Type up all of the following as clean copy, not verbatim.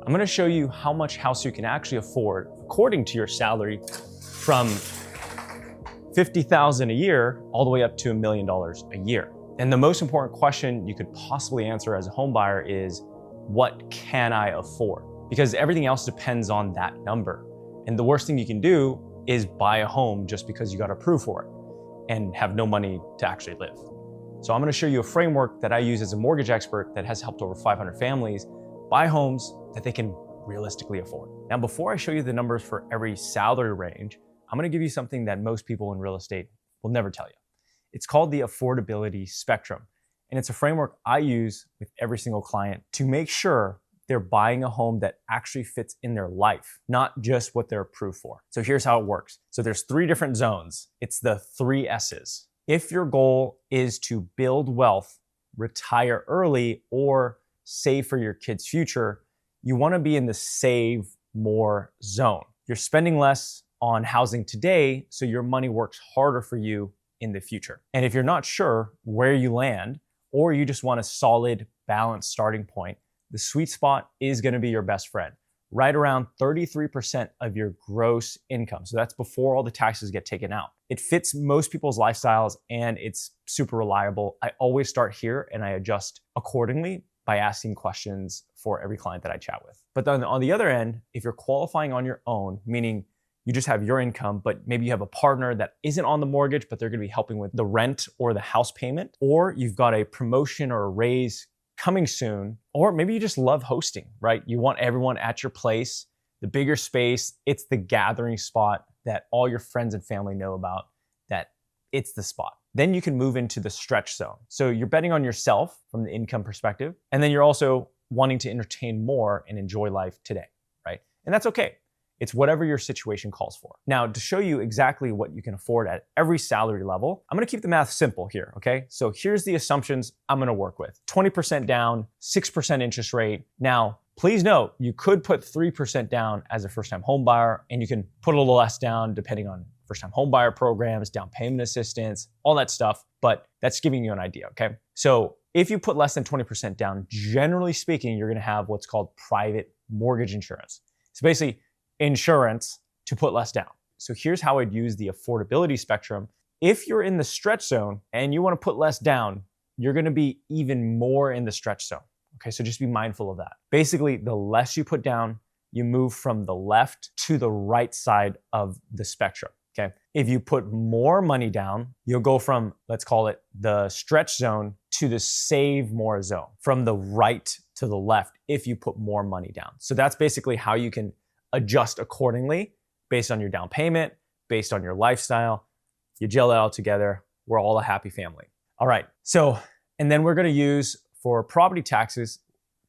I'm gonna show you how much house you can actually afford according to your salary from $50,000 a year all the way up to $1 million a year. And the most important question you could possibly answer as a home buyer is, what can I afford? Because everything else depends on that number. And the worst thing you can do is buy a home just because you got approved for it and have no money to actually live. So I'm gonna show you a framework that I use as a mortgage expert that has helped over 500 families buy homes that they can realistically afford. Now, before I show you the numbers for every salary range, I'm gonna give you something that most people in real estate will never tell you. It's called the Affordability Spectrum. And it's a framework I use with every single client to make sure they're buying a home that actually fits in their life, not just what they're approved for. So here's how it works. So there's 3 different zones. It's the 3 S's. If your goal is to build wealth, retire early, or save for your kids' future, you wanna be in the save more zone. You're spending less on housing today, so your money works harder for you in the future. And if you're not sure where you land, or you just want a solid, balanced starting point, the sweet spot is gonna be your best friend, right around 33% of your gross income. So that's before all the taxes get taken out. It fits most people's lifestyles and it's super reliable. I always start here and I adjust accordingly by asking questions for every client that I chat with. But then on the other end, if you're qualifying on your own, meaning you just have your income, but maybe you have a partner that isn't on the mortgage, but they're gonna be helping with the rent or the house payment, or you've got a promotion or a raise coming soon, or maybe you just love hosting, right? You want everyone at your place, the bigger space, it's the gathering spot that all your friends and family know about, that it's the spot. Then you can move into the stretch zone. So you're betting on yourself from the income perspective, and then you're also wanting to entertain more and enjoy life today, right? And that's okay. It's whatever your situation calls for. Now, to show you exactly what you can afford at every salary level, I'm gonna keep the math simple here, okay? So here's the assumptions I'm gonna work with. 20% down, 6% interest rate. Now, please note, you could put 3% down as a first-time home buyer, and you can put a little less down depending on first-time home buyer programs, down payment assistance, all that stuff, but that's giving you an idea, okay? So if you put less than 20% down, generally speaking, you're gonna have what's called private mortgage insurance. So basically, insurance to put less down. So here's how I'd use the affordability spectrum. If you're in the stretch zone and you want to put less down, you're going to be even more in the stretch zone. Okay, so just be mindful of that. Basically, the less you put down, you move from the left to the right side of the spectrum. Okay, if you put more money down, you'll go from, let's call it the stretch zone to the save more zone, from the right to the left if you put more money down. So that's basically how you can adjust accordingly based on your down payment, based on your lifestyle. You gel it all together. We're all a happy family. All right. So, and then we're going to use for property taxes,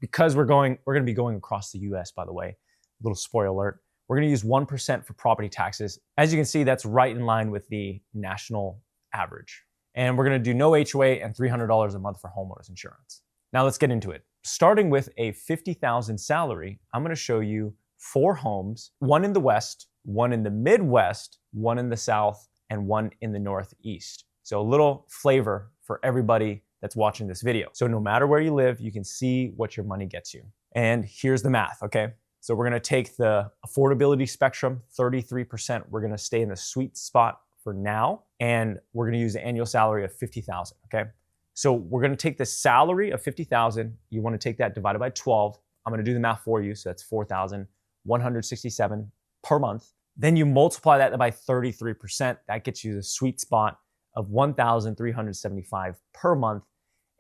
because we're going to be going across the US, by the way, a little spoiler alert. We're going to use 1% for property taxes. As you can see, that's right in line with the national average. And we're going to do no HOA and $300 a month for homeowners insurance. Now let's get into it. Starting with a $50,000 salary, I'm going to show you 4 homes, 1 in the West, 1 in the Midwest, 1 in the South, and 1 in the Northeast. So a little flavor for everybody that's watching this video. So no matter where you live, you can see what your money gets you. And here's the math, okay? So we're gonna take the affordability spectrum, 33%. We're gonna stay in the sweet spot for now, and we're gonna use an annual salary of $50,000, okay? So we're gonna take the salary of $50,000. You wanna take that divided by 12. I'm gonna do the math for you, so that's $4,167 per month. Then you multiply that by 33%. That gets you the sweet spot of $1,375 per month.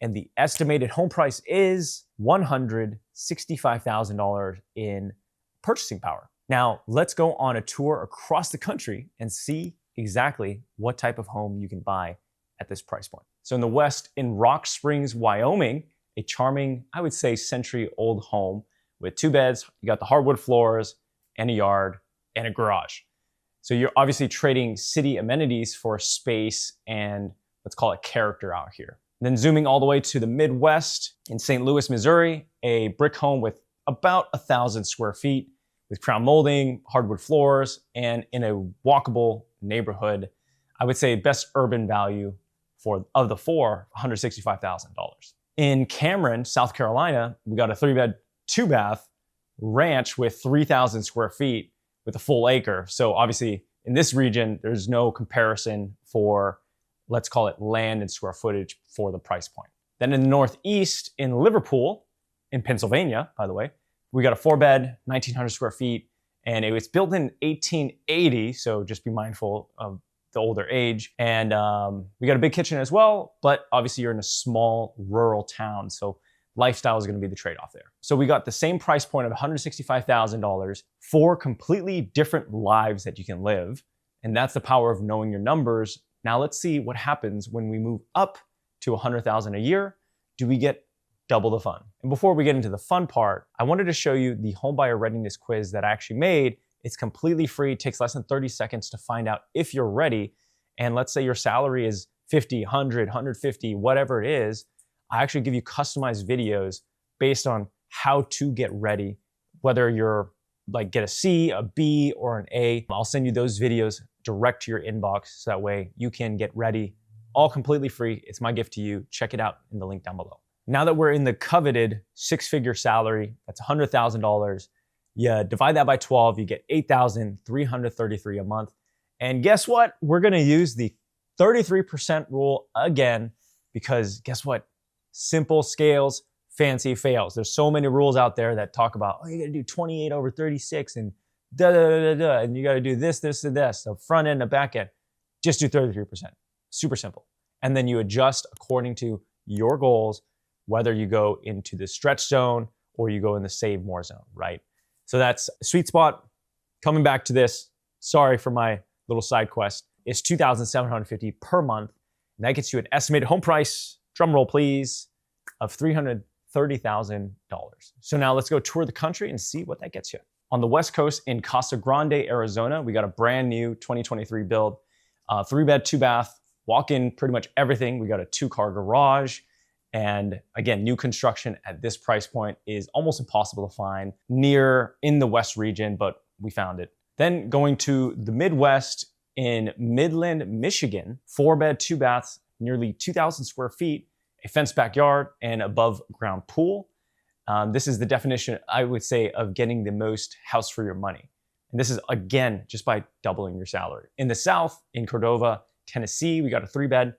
And the estimated home price is $165,000 in purchasing power. Now, let's go on a tour across the country and see exactly what type of home you can buy at this price point. So in the West, in Rock Springs, Wyoming, a charming, I would say, century-old home with 2 beds, you got the hardwood floors and a yard and a garage. So you're obviously trading city amenities for space and let's call it character out here. Then zooming all the way to the Midwest, in St. Louis, Missouri, a brick home with about 1,000 square feet with crown molding, hardwood floors, and in a walkable neighborhood. I would say best urban value of the 4, $165,000. In Cameron, South Carolina, we got a 3-bed, 2-bath ranch with 3,000 square feet with a full acre. So obviously in this region, there's no comparison for, let's call it land and square footage for the price point. Then in the Northeast, in Liverpool, in Pennsylvania, by the way, we got a 4-bed, 1,900 square feet, and it was built in 1880, so just be mindful of the older age. And we got a big kitchen as well, but obviously you're in a small rural town, so lifestyle is gonna be the trade-off there. So we got the same price point of $165,000 for completely different lives that you can live, and that's the power of knowing your numbers. Now let's see what happens when we move up to $100,000 a year. Do we get double the fun? And before we get into the fun part, I wanted to show you the homebuyer readiness quiz that I actually made. It's completely free, it takes less than 30 seconds to find out if you're ready. And let's say your salary is 50, 100, 150, whatever it is. I actually give you customized videos based on how to get ready, whether you're like get a C, a B, or an A. I'll send you those videos direct to your inbox so that way you can get ready, all completely free. It's my gift to you. Check it out in the link down below. Now that we're in the coveted 6-figure salary, that's $100,000, you divide that by 12, you get $8,333 a month. And guess what? We're gonna use the 33% rule again, because guess what? Simple scales, fancy fails. There's so many rules out there that talk about, oh, you gotta do 28 over 36 and and you gotta do this, this, and this, the front end, the back end. Just do 33%, super simple. And then you adjust according to your goals, whether you go into the stretch zone or you go in the save more zone, right? So that's a sweet spot. Coming back to this, sorry for my little side quest, is $2,750 per month. And that gets you an estimated home price, drum roll please, of $330,000. So now let's go tour the country and see what that gets you. On the West Coast in Casa Grande, Arizona, we got a brand new 2023 build, 3-bed, 2-bath, walk-in pretty much everything. We got a 2-car garage. And again, new construction at this price point is almost impossible to find in the West region, but we found it. Then going to the Midwest in Midland, Michigan, 4-bed, 2-baths, nearly 2,000 square feet, a fenced backyard, and above ground pool. This is the definition, I would say, of getting the most house for your money. And this is, again, just by doubling your salary. In the South, in Cordova, Tennessee, we got a 3-bed,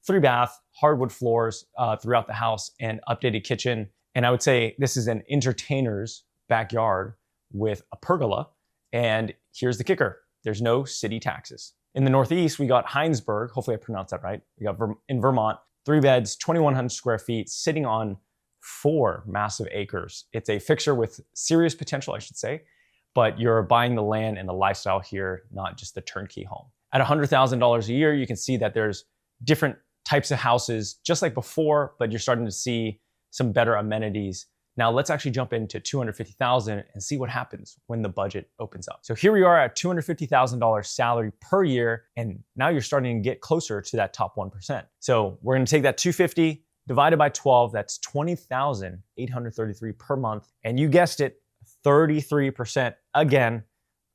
3-bath, hardwood floors throughout the house, and updated kitchen. And I would say this is an entertainer's backyard with a pergola. And here's the kicker. There's no city taxes. In the Northeast, we got Heinsberg. Hopefully I pronounced that right. We got in Vermont, 3 beds, 2,100 square feet, sitting on 4 massive acres. It's a fixture with serious potential, I should say, but you're buying the land and the lifestyle here, not just the turnkey home. At $100,000 a year, you can see that there's different types of houses, just like before, but you're starting to see some better amenities. Now let's actually jump into $250,000 and see what happens when the budget opens up. So here we are at $250,000 salary per year, and now you're starting to get closer to that top 1%. So we're gonna take that 250 divided by 12, that's $20,833 per month. And you guessed it, 33%. Again,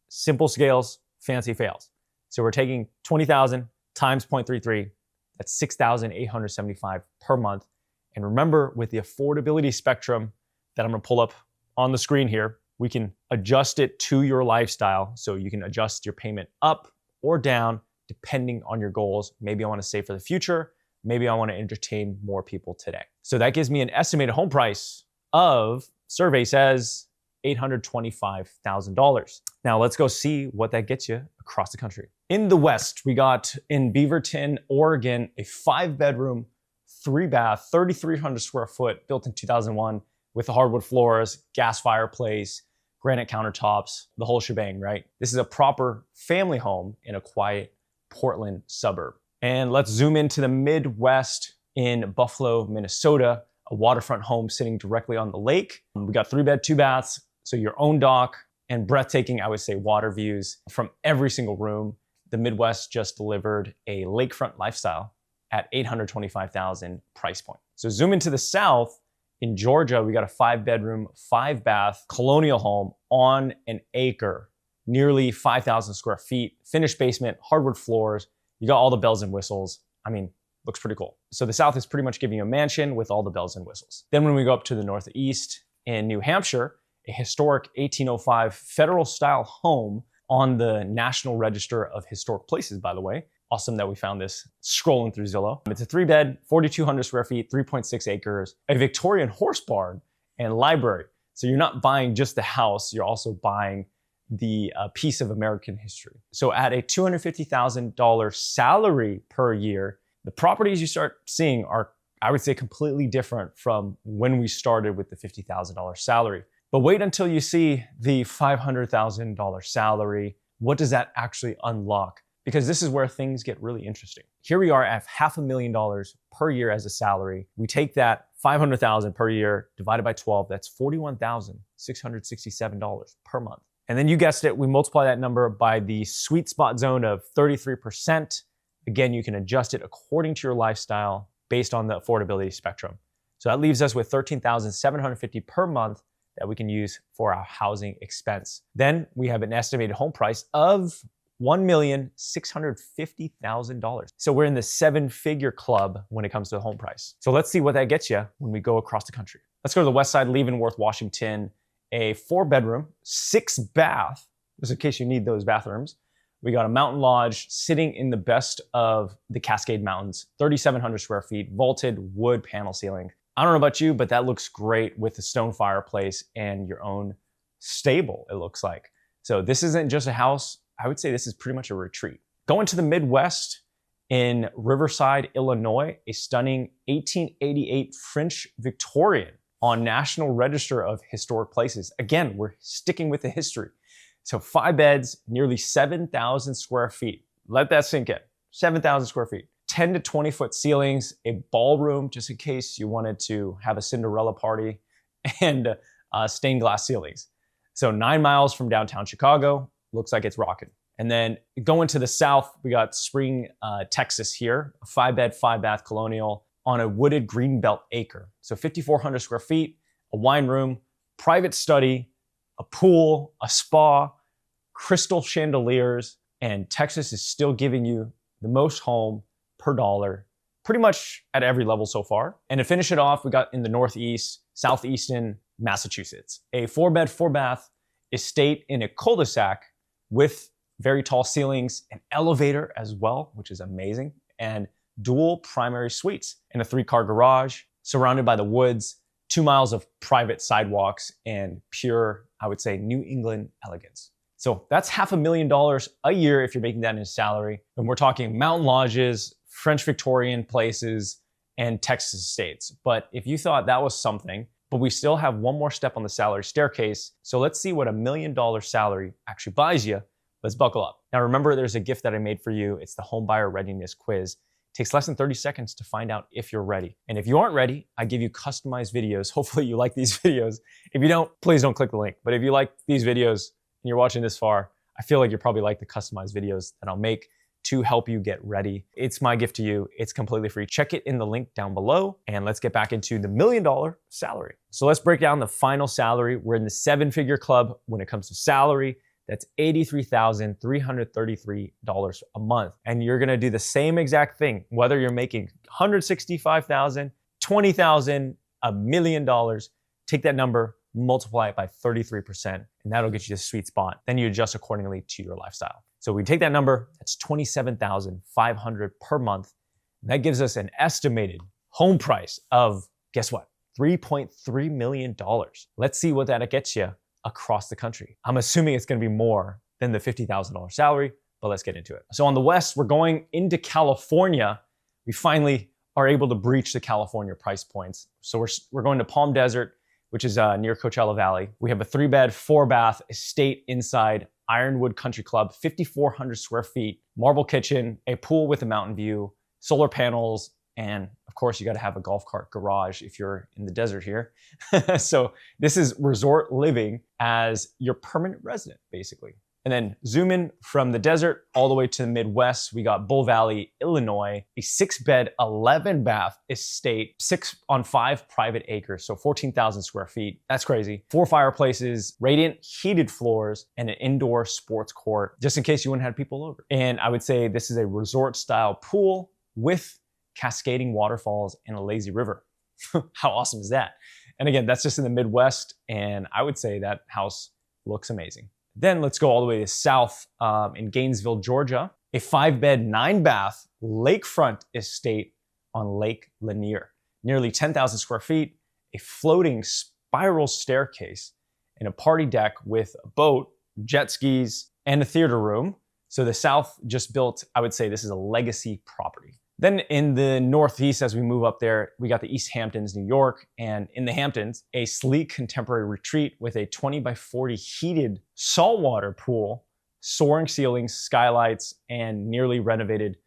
simple scales, fancy fails. So we're taking 20,000 times 0.33, that's 6,875 per month. And remember, with the affordability spectrum that I'm gonna pull up on the screen here, we can adjust it to your lifestyle. So you can adjust your payment up or down depending on your goals. Maybe I wanna save for the future. Maybe I wanna entertain more people today. So that gives me an estimated home price of, survey says, $825,000. Now let's go see what that gets you across the country. In the West, we got in Beaverton, Oregon, a 5-bedroom, 3-bath, 3,300 square foot, built in 2001 with the hardwood floors, gas fireplace, granite countertops, the whole shebang, right? This is a proper family home in a quiet Portland suburb. And let's zoom into the Midwest in Buffalo, Minnesota, a waterfront home sitting directly on the lake. We got 3-bed, 2-baths, so your own dock, and breathtaking, I would say, water views from every single room. The Midwest just delivered a lakefront lifestyle at $825,000 price point. So zoom into the South. In Georgia, we got a 5-bedroom, 5-bath colonial home on an acre, nearly 5,000 square feet, finished basement, hardwood floors. You got all the bells and whistles. I mean, looks pretty cool. So the South is pretty much giving you a mansion with all the bells and whistles. Then when we go up to the Northeast in New Hampshire, a historic 1805 federal style home on the National Register of Historic Places, by the way. Awesome that we found this scrolling through Zillow. It's a 3-bed, 4,200 square feet, 3.6 acres, a Victorian horse barn, and library. So you're not buying just the house, you're also buying the piece of American history. So at a $250,000 salary per year, the properties you start seeing are, I would say, completely different from when we started with the $50,000 salary. But wait until you see the $500,000 salary. What does that actually unlock? Because this is where things get really interesting. Here we are at $500,000 per year as a salary. We take that $500,000 per year divided by 12, that's $41,667 per month. And then you guessed it, we multiply that number by the sweet spot zone of 33%. Again, you can adjust it according to your lifestyle based on the affordability spectrum. So that leaves us with $13,750 per month that we can use for our housing expense. Then we have an estimated home price of $1,650,000. So we're in the 7-figure club when it comes to the home price. So let's see what that gets you when we go across the country. Let's go to the west side, Leavenworth, Washington. A 4-bedroom, 6-bath, just in case you need those bathrooms. We got a mountain lodge sitting in the best of the Cascade Mountains, 3,700 square feet, vaulted wood panel ceiling. I don't know about you, but that looks great with the stone fireplace and your own stable, it looks like. So this isn't just a house. I would say this is pretty much a retreat. Going to the Midwest in Riverside, Illinois, a stunning 1888 French Victorian on National Register of Historic Places. Again, we're sticking with the history. So 5 beds, nearly 7,000 square feet. Let that sink in, 7,000 square feet. 10 to 20 foot ceilings, a ballroom, just in case you wanted to have a Cinderella party, and stained glass ceilings. So 9 miles from downtown Chicago, looks like it's rocking. And then going to the south, we got Spring, Texas here, a 5-bed, 5-bath colonial on a wooded greenbelt acre. So 5,400 square feet, a wine room, private study, a pool, a spa, crystal chandeliers, and Texas is still giving you the most home per dollar, pretty much at every level so far. And to finish it off, we got in the Northeast, Southeastern Massachusetts, a 4-bed, 4-bath estate in a cul-de-sac with very tall ceilings, an elevator as well, which is amazing, and dual primary suites and a 3-car garage surrounded by the woods, 2 miles of private sidewalks, and pure, I would say, New England elegance. So that's $500,000 a year if you're making that in a salary. And we're talking mountain lodges, French Victorian places, and Texas estates. But if you thought that was something, but we still have one more step on the salary staircase. So let's see what $1 million salary actually buys you. Let's buckle up. Now remember, there's a gift that I made for you. It's the home buyer readiness quiz. It takes less than 30 seconds to find out if you're ready. And if you aren't ready, I give you customized videos. Hopefully you like these videos. If you don't, please don't click the link. But if you like these videos and you're watching this far, I feel like you probably like the customized videos that I'll make to help you get ready. It's my gift to you. It's completely free. Check it in the link down below, and let's get back into the $1 million salary. So let's break down the final salary. We're in the 7-figure club when it comes to salary. That's $83,333 a month. And you're gonna do the same exact thing, whether you're making $165,000, $20,000, $1 million, take that number, multiply it by 33%, and that'll get you the sweet spot. Then you adjust accordingly to your lifestyle. So we take that number, that's $27,500 per month. And that gives us an estimated home price of, guess what? $3.3 million. Let's see what that gets you across the country. I'm assuming it's gonna be more than the $50,000 salary, but let's get into it. So on the west, we're going into California. We finally are able to breach the California price points. So we're going to Palm Desert, which is near Coachella Valley. We have a 3-bed, 4-bath estate inside Ironwood Country Club, 5,400 square feet, marble kitchen, a pool with a mountain view, solar panels, and of course you gotta have a golf cart garage if you're in the desert here. So this is resort living as your permanent resident, basically. And then zoom in from the desert all the way to the Midwest, we got Bull Valley, Illinois, a 6-bed, 11-bath estate, 6 on 5 private acres, so 14,000 square feet. That's crazy. 4 fireplaces, radiant heated floors, and an indoor sports court, just in case you wouldn't have people over. And I would say this is a resort-style pool with cascading waterfalls and a lazy river. How awesome is that? And again, that's just in the Midwest, and I would say that house looks amazing. Then let's go all the way to south in Gainesville, Georgia. A 5-bed, 9-bath lakefront estate on Lake Lanier. Nearly 10,000 square feet, a floating spiral staircase, and a party deck with a boat, jet skis, and a theater room. So the South just built, I would say this is a legacy property. Then in the Northeast, as we move up there, we got the East Hamptons, New York. And in the Hamptons, a sleek contemporary retreat with a 20 by 40 heated saltwater pool, soaring ceilings, skylights, and nearly renovated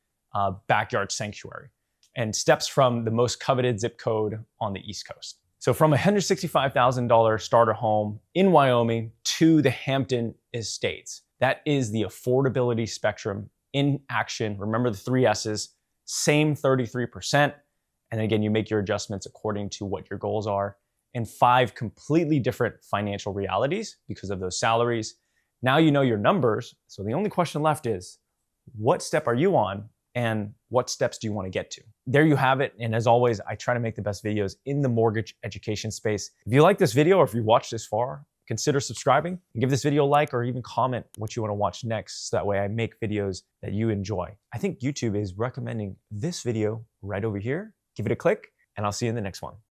backyard sanctuary. And steps from the most coveted zip code on the East Coast. So from a $165,000 starter home in Wyoming to the Hampton Estates, that is the affordability spectrum in action. Remember the 3 S's, same 33%. And again, you make your adjustments according to what your goals are. And 5 completely different financial realities because of those salaries. Now you know your numbers. So the only question left is, what step are you on? And what steps do you want to get to? There you have it. And as always, I try to make the best videos in the mortgage education space. If you like this video or if you watched this far, consider subscribing and give this video a like or even comment what you want to watch next. So that way I make videos that you enjoy. I think YouTube is recommending this video right over here. Give it a click and I'll see you in the next one.